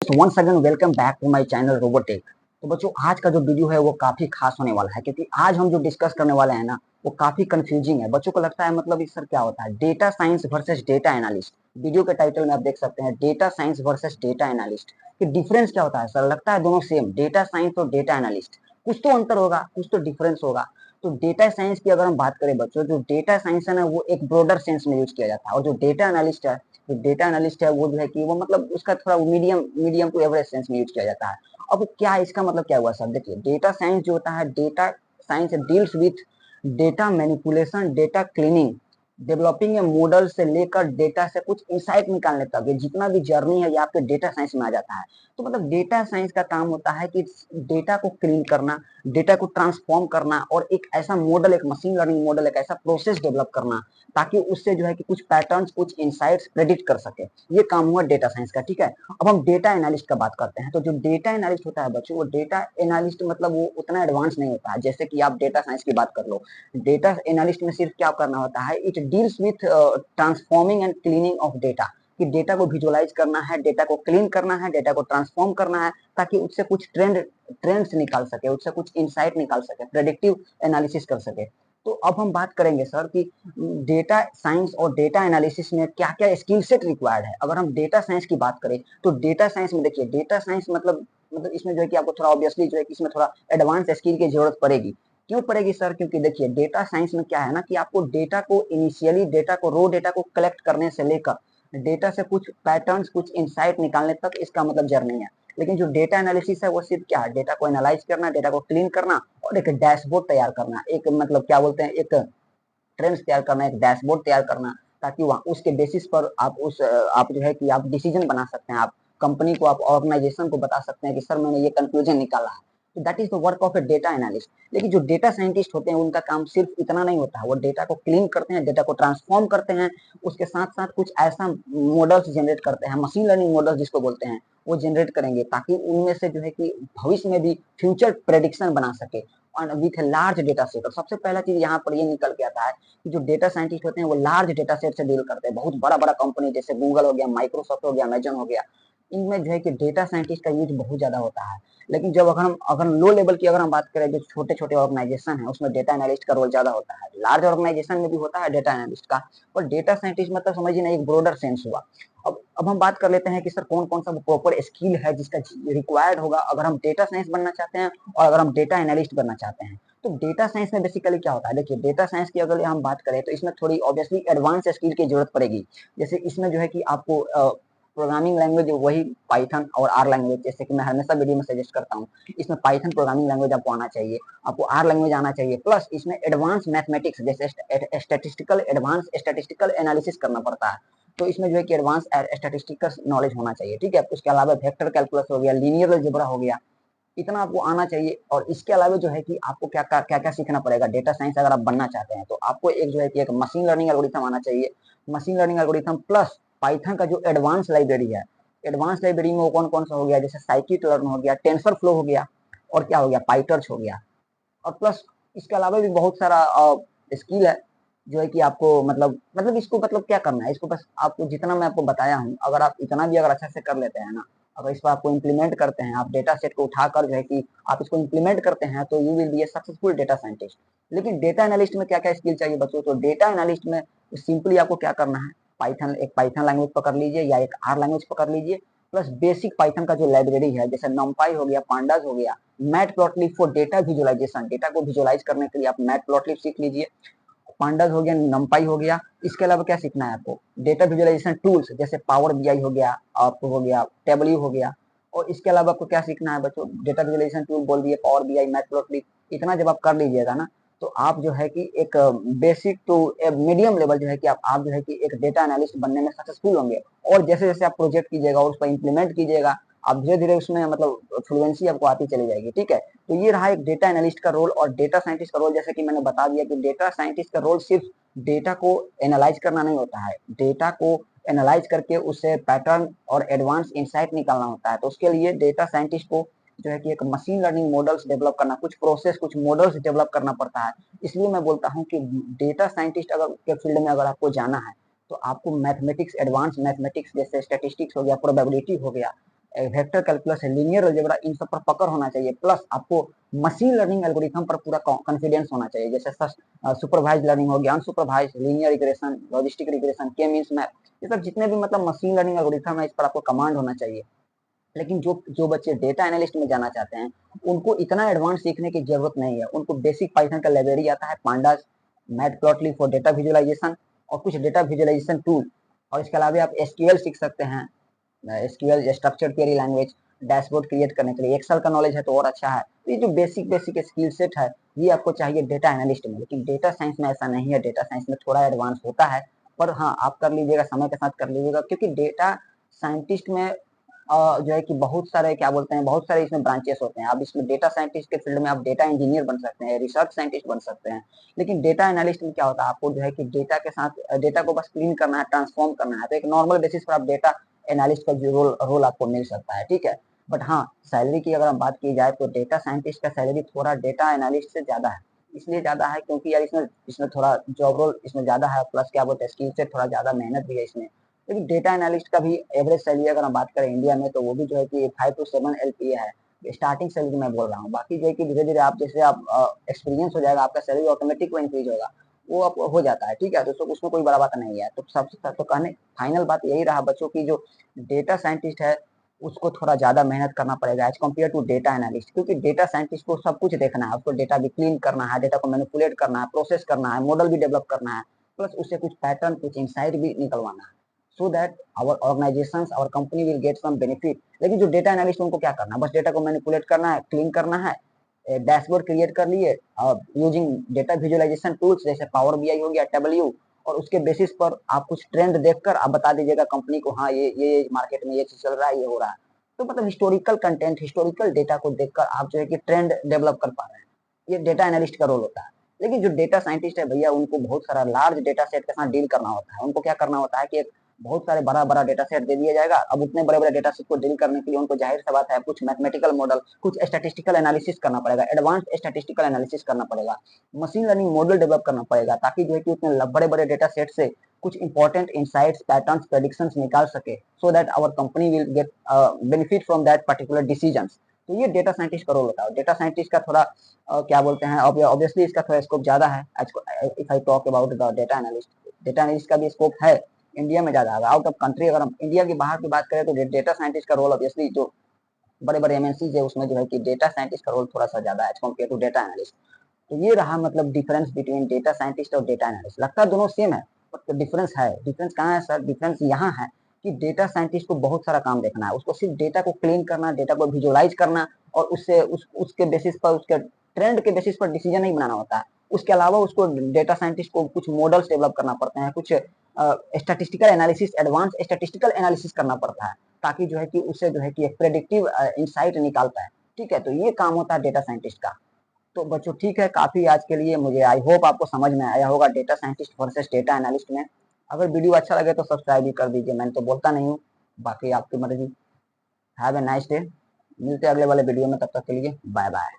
दोस्त once again welcome back to my channel Robotech. तो बच्चों आज का जो वीडियो है वो काफी खास होने वाला है क्योंकि आज हम जो डिस्कस करने वाले हैं ना वो काफी कंफ्यूजिंग है। बच्चों को लगता है मतलब इस सर क्या होता है data science versus data analyst. Video के टाइटल में आप देख सकते हैं data science versus data analyst कि डिफरेंस क्या होता है। सर लगता है दोनों सेम डेटा साइंस और डेटा एनालिस्ट, कुछ तो अंतर होगा कुछ तो डिफरेंस होगा। तो डेटा साइंस की अगर हम बात करें बच्चों, जो डेटा साइंस है ना वो एक ब्रॉडर सेंस में यूज किया जाता है और जो डेटा एनालिस्ट है, जो डेटा एनालिस्ट है वो जो है कि वो मतलब उसका थोड़ा मीडियम टू एवरेज सेंस में यूज किया जाता है। अब क्या इसका मतलब क्या हुआ सर, देखिए डेटा साइंस जो होता है, data science deals with data manipulation, data cleaning, developing a model से लेकर डेटा से कुछ इंसाइट निकालने तक ये जितना भी जर्नी है ये आपके डेटा साइंस में आ जाता है। तो मतलब डेटा साइंस का काम होता है कि डेटा को क्लीन करना, डेटा को ट्रांसफॉर्म करना और एक ऐसा मॉडल, एक मशीन लर्निंग मॉडल, एक ऐसा प्रोसेस डेवलप करना ताकि उससे जो है कि कुछ पैटर्न्स, कुछ इनसाइट्स प्रेडिक्ट कर सके। ये काम हुआ डेटा साइंस का, ठीक है। अब हम डेटा एनालिस्ट का बात करते हैं। तो जो डेटा एनालिस्ट होता है बच्चों, वो डेटा एनालिस्ट मतलब वो उतना एडवांस नहीं होता है जैसे कि आप डेटा साइंस की बात कर लो। डेटा एनालिस्ट में सिर्फ क्या करना होता है, it deals with transforming and cleaning of data, कि डेटा को विजुअलाइज करना है, डेटा को क्लीन करना है, डेटा को ट्रांसफॉर्म करना है ताकि उससे कुछ ट्रेंड्स निकाल सके, उससे कुछ इंसाइट निकाल सके, प्रेडिक्टिव एनालिसिस कर सके। तो अब हम बात करेंगे सर कि डेटा साइंस और डेटा एनालिसिस में क्या क्या स्किल सेट रिक्वायर्ड है। अगर हम डेटा साइंस की बात करें तो डेटा साइंस में देखिए, डेटा साइंस मतलब इसमें जो है कि आपको थोड़ा ऑब्वियसली जो है कि इसमें थोड़ा एडवांस स्किल की जरूरत पड़ेगी। क्यों पड़ेगी सर? क्योंकि देखिए डेटा साइंस में क्या है ना कि आपको डेटा को इनिशियली, डेटा को रो डेटा को कलेक्ट करने से लेकर डेटा से कुछ पैटर्न्स, कुछ इंसाइट निकालने तक इसका मतलब जर्नी है। लेकिन जो डेटा एनालिसिस है वो सिर्फ क्या है, डेटा को एनालाइज करना, डेटा को क्लीन करना और एक डैशबोर्ड तैयार करना, एक मतलब क्या बोलते हैं, एक ट्रेंड्स तैयार करना, एक डैशबोर्ड तैयार करना ताकि वहाँ उसके बेसिस पर आप जो है कि आप डिसीजन बना सकते हैं, आप कंपनी को, आप ऑर्गेनाइजेशन को बता सकते हैं कि सर मैंने ये कंक्लूजन निकाला है। तो that is the work of A data analyst. लेकिन जो डेटा साइंटिस्ट होते हैं उनका काम सिर्फ इतना नहीं होता है, वो डेटा को क्लीन करते हैं, डेटा को ट्रांसफॉर्म करते हैं, उसके साथ साथ कुछ ऐसा मॉडल्स जनरेट करते हैं, मशीन लर्निंग मॉडल्स जिसको बोलते हैं, वो जनरेट करेंगे ताकि उनमें से जो है कि भविष्य में भी फ्यूचर प्रेडिक्शन बना सके विथ लार्ज डेटा सेट। और सबसे पहला चीज यहाँ पर ये निकल के आता है कि जो डेटा साइंटिस्ट होते हैं वो लार्ज डेटा सेट से डील करते हैं। बहुत बड़ा बड़ा कंपनी जैसे गूगल हो गया, माइक्रोसॉफ्ट हो गया, अमेजन हो गया, इनमें जो है कि डेटा साइंटिस्ट का यूज बहुत ज्यादा होता है। लेकिन जब अगर लो लेवल की अगर हम बात करें, जो छोटे छोटे ऑर्गेनाइजेशन है उसमें डेटा एनालिस्ट का रोल ज्यादा होता है। लार्ज ऑर्गेनाइजेशन में भी होता है डेटा एनालिस्ट का, और डेटा साइंटिस्ट मतलब समझिए ना एक ब्रॉडर सेंस हुआ। अब हम बात कर लेते हैं कि सर कौन कौन सा प्रॉपर स्किल है जिसका रिक्वायर्ड होगा अगर हम डेटा साइंस बनना चाहते हैं और अगर हम डेटा एनालिस्ट बनना चाहते हैं। तो डेटा साइंस में बेसिकली क्या होता है, देखिए डेटा साइंस की अगर हम बात करें तो इसमें थोड़ी ऑब्वियसली एडवांस स्किल की जरूरत पड़ेगी। जैसे इसमें जो है कि आपको प्रोग्रामिंग लैंग्वेज वही पाइथन और आर लैंग्वेज, जैसे कि मैं हमेशा वीडियो में सजेस्ट करता हूँ, इसमें पाइथन प्रोग्रामिंग लैंग्वेज आपको आना चाहिए, आपको आर लैंग्वेज आना चाहिए, प्लस इसमें एडवांस मैथमेटिक्स जैसे एडवांस स्टैटिस्टिकल एनालिसिस करना पड़ता है। तो इसमें जो है कि एडवांस स्टैटिस्टिकल नॉलेज होना चाहिए, ठीक है। उसके अलावा वेक्टर कैलकुलस हो गया, लीनियर अलजेब्रा हो गया, इतना आपको आना चाहिए। और इसके अलावा जो है कि आपको क्या क्या क्या सीखना पड़ेगा डेटा साइंस अगर आप बनना चाहते हैं, तो आपको एक जो है कि एक मशीन लर्निंग एल्गोरिथम आना चाहिए। Machine learning algorithm plus Python का जो एडवांस लाइब्रेरी है, एडवांस लाइब्रेरी में वो कौन कौन सा हो गया, जैसे साइकिट लर्न हो गया, टेंसर फ्लो हो गया, और क्या हो गया, पाइटर्च हो गया। और प्लस इसके अलावा भी बहुत सारा स्किल है जो है कि आपको मतलब इसको मतलब क्या करना है, इसको बस आपको जितना मैं आपको बताया हूँ, अगर आप इतना भी अगर अच्छा से कर लेते हैं ना, अगर इसको आपको इम्प्लीमेंट करते हैं, आप डेटा सेट को उठाकर जो है कि आप इसको इम्प्लीमेंट करते हैं, तो you will be A successful data scientist. लेकिन डेटा एनालिस्ट में क्या क्या स्किल चाहिए बच्चों? तो डेटा एनालिस्ट में सिंपली आपको क्या करना है, एक पाइथन लैंग्वेज पकड़ लीजिए या एक आर लैंग्वेज पकड़ लीजिए, प्लस बेसिक पाइथन का जो लाइब्रेरी है जैसे नमपाई हो गया, पांडास हो गया, matplotlib for data visualisation, data को विजुअलाइज करने के लिए आप मैटप्लॉटलिब सीख लीजिए, पांडास हो गया, नमपाई हो गया। इसके अलावा क्या सीखना है आपको, डेटा विजुअलाइजेशन टूल्स जैसे पावर बीआई हो गया, आपको हो गया टेबल्यू हो गया। और इसके अलावा आपको क्या सीखना है बच्चों, डेटा विजुअलाइजेशन टूल बोल दिए, पावर बीआई, मैटप्लॉटलिब, इतना जब आप कर लीजिएगा ना, तो आप जो है कि एक बेसिक टू मीडियम लेवल जो है कि आप जो है कि एक डेटा एनालिस्ट बनने में सक्सेसफुल होंगे। और जैसे जैसे आप प्रोजेक्ट कीजिएगा और उस पर इम्प्लीमेंट कीजिएगा, आप धीरे धीरे उसमें मतलब फ्लुएंसी आपको आती चली जाएगी, ठीक है। तो ये रहा एक डेटा एनालिस्ट का रोल। और डेटा साइंटिस्ट का रोल जैसे कि मैंने बता दिया कि डेटा साइंटिस्ट का रोल सिर्फ डेटा को एनालाइज करना नहीं होता है, डेटा को एनालाइज करके उससे पैटर्न और एडवांस इंसाइट निकालना होता है। तो उसके लिए डेटा साइंटिस्ट को जो है कि एक मशीन लर्निंग मॉडल्स डेवलप करना, कुछ प्रोसेस, कुछ मॉडल्स डेवलप करना पड़ता है। इसलिए मैं बोलता हूँ कि डेटा साइंटिस्ट अगर के फील्ड में अगर आपको जाना है तो आपको मैथमेटिक्स, एडवांस मैथमेटिक्स जैसे स्टैटिस्टिक्स हो गया, प्रोबेबिलिटी हो गया, वेक्टर कैलकुलस है, लीनियर अलजेब्रा, इन सब पर पकड़ होना चाहिए, प्लस आपको मशीन लर्निंग एल्गोरिथम पर पूरा कॉन्फिडेंस होना चाहिए, जैसे सुपरवाइज लर्निंग हो गया, unsupervise, linear regression, logistic regression, K means map, ये सब जितने भी मतलब मशीन लर्निंग एल्गोरिथम है, इस पर आपको कमांड होना चाहिए। लेकिन जो जो बच्चे डेटा एनालिस्ट में जाना चाहते हैं, उनको इतना एडवांस सीखने की जरूरत नहीं है, उनको बेसिक पाइथन का लाइब्रेरी आता है, पांडास, मैटप्लॉटली फॉर डेटा विजुअलाइजेशन, और कुछ डेटा विजुअलाइजेशन टूल, और इसके अलावा आप एसक्यूएल सीख सकते हैं, SQL structured query language, dashboard create करने के लिए एक्सेल का नॉलेज है तो और अच्छा है। तो ये जो बेसिक बेसिक स्किल सेट है, ये आपको चाहिए डेटा एनालिस्ट में। लेकिन डेटा साइंस में ऐसा नहीं है, डेटा साइंस में थोड़ा एडवांस होता है, पर हाँ आप कर लीजिएगा, समय के साथ कर लीजिएगा, क्योंकि डेटा साइंटिस्ट में जो है कि बहुत सारे क्या बोलते हैं, बहुत सारे इसमें ब्रांचेस होते हैं। आप इसमें डेटा साइंटिस्ट के फील्ड में आप डेटा इंजीनियर बन सकते हैं, रिसर्च साइंटिस्ट बन सकते हैं। लेकिन डेटा एनालिस्ट में क्या होता है, आपको जो है कि डेटा के साथ डेटा को बस क्लीन करना है, ट्रांसफॉर्म करना है, तो एक नॉर्मल बेसिस पर आप डेटा एनालिस्ट का जो रोल आपको मिल सकता है, ठीक है। बट हाँ, सैलरी की अगर हम बात की जाए तो डेटा साइंटिस्ट का सैलरी थोड़ा डेटा एनालिस्ट से ज्यादा है। इसलिए ज्यादा है क्योंकि यार इसमें इसमें थोड़ा जॉब रोल इसमें ज्यादा है, प्लस क्या बोलते हैं स्किल से थोड़ा ज्यादा मेहनत भी है इसमें। लेकिन डेटा एनालिस्ट का भी एवरेज सैलरी अगर हम बात करें इंडिया में, तो वो भी जो है कि 5 to 7 LPA है, स्टार्टिंग सैलरी मैं बोल रहा हूँ। बाकी जो है कि धीरे धीरे आप जैसे आप एक्सपीरियंस हो जाएगा, आपका सैलरी ऑटोमेटिक वो इंक्रीज होगा, वो आप हो जाता है, ठीक है। तो उसमें कोई बड़ा बात नहीं है। तो सबसे तो कहने फाइनल बात यही रहा बच्चों की, जो डेटा साइंटिस्ट है उसको थोड़ा ज्यादा मेहनत करना पड़ेगा as compare to data analyst, क्योंकि डेटा साइंटिस्ट को सब कुछ देखना है, उसको डेटा भी क्लीन करना है, डेटा को मैनिपुलेट करना है, प्रोसेस करना है, मॉडल भी डेवलप करना है, प्लस उससे कुछ पैटर्न, कुछ इंसाइट भी निकलवाना है, so that our organisation, our company will get some benefit. लेकिन जो डेटा एनालिस्ट उनको क्या करना है, बस डेटा को मैनिपुलेट करना है, क्लीन करना है, डैशबोर्ड क्रिएट कर लिए यूजिंग डेटा विजुअलाइजेशन टूल्स जैसे पावर बीआई हो गया, डब्ल्यू, और उसके बेसिस पर आप कुछ ट्रेंड देखकर आप बता दीजिएगा कंपनी को, हाँ ये मार्केट में ये चीज चल रहा है, ये हो रहा है। तो मतलब हिस्टोरिकल कंटेंट, हिस्टोरिकल डेटा को देखकर आप जो है कि ट्रेंड डेवलप कर पा रहे हैं, ये डेटा एनालिस्ट का रोल होता है। लेकिन जो डेटा साइंटिस्ट है भैया, उनको बहुत सारा लार्ज डेटा सेट के साथ डील करना होता है। उनको क्या करना होता है कि एक बहुत सारे बड़ा बड़ा डेटा सेट दे दिया जाएगा। अब उतने बड़े बड़े डेटा सेट को डील करने के लिए उनको जाहिर सा बात है कुछ मैथमेटिकल मॉडल, कुछ स्टैटिस्टिकल एनालिसिस करना पड़ेगा, एडवांस स्टैटिस्टिकल एनालिसिस करना पड़ेगा, मशीन लर्निंग मॉडल डेवलप करना पड़ेगा, ताकि जो है कि उतने बड़े बड़े डेटा सेट से कुछ इंपॉर्टेंट इंसाइट्स, पैटर्न्स, प्रेडिक्शंस निकाल सके, so that our company will get benefit from that particular decisions. तो ये डेटा साइंटिस्ट का रोल होता है। डेटा साइंटिस्ट का थोड़ा क्या बोलते हैं, ऑब्वियसली इसका थोड़ा स्कोप ज्यादा है। If I talk about the data analyst, data analyst का भी स्कोप है इंडिया में ज्यादा है। आउट ऑफ कंट्री अगर हम इंडिया के बाहर की बात करें तो डेटा साइंटिस्ट का रोल ऑब्वियसली जो बड़े बड़े एमएनसी है उसमें जो है कि डेटा साइंटिस्ट का रोल थोड़ा सा ज्यादा है as compare to data analyst. तो ये रहा मतलब डिफरेंस बिटवीन डेटा साइंटिस्ट और डेटा एनालिस्ट। लगता है दोनों सेम है, बट डिफरेंस है। डिफरेंस कहाँ है सर? डिफरेंस यहाँ है कि डेटा साइंटिस्ट को बहुत सारा काम देखना है, उसको सिर्फ डेटा को क्लीन करना, डेटा को विजुअलाइज करना, और उससे उसके बेसिस पर, उसके ट्रेंड के बेसिस पर डिसीजन नहीं बनाना होता है। उसके अलावा उसको डेटा साइंटिस्ट को कुछ मॉडल्स डेवलप करना पड़ते हैं, कुछ statistical analysis, advance statistical analysis करना पड़ता है, ताकि जो है कि उससे जो है कि एक प्रेडिक्टिव इंसाइट निकाल पाए, ठीक है। तो ये काम होता है डेटा साइंटिस्ट का। तो बच्चों ठीक है, काफी आज के लिए मुझे आई होप आपको समझ में आया होगा data scientist versus data analyst में। अगर वीडियो अच्छा लगे तो सब्सक्राइब भी कर दीजिए, मैंने तो बोलता नहीं हूँ, बाकी आपकी मर्जी। हैव ए नाइस डे, मिलते हैं अगले वाले वीडियो में, तब तक के लिए बाय बाय।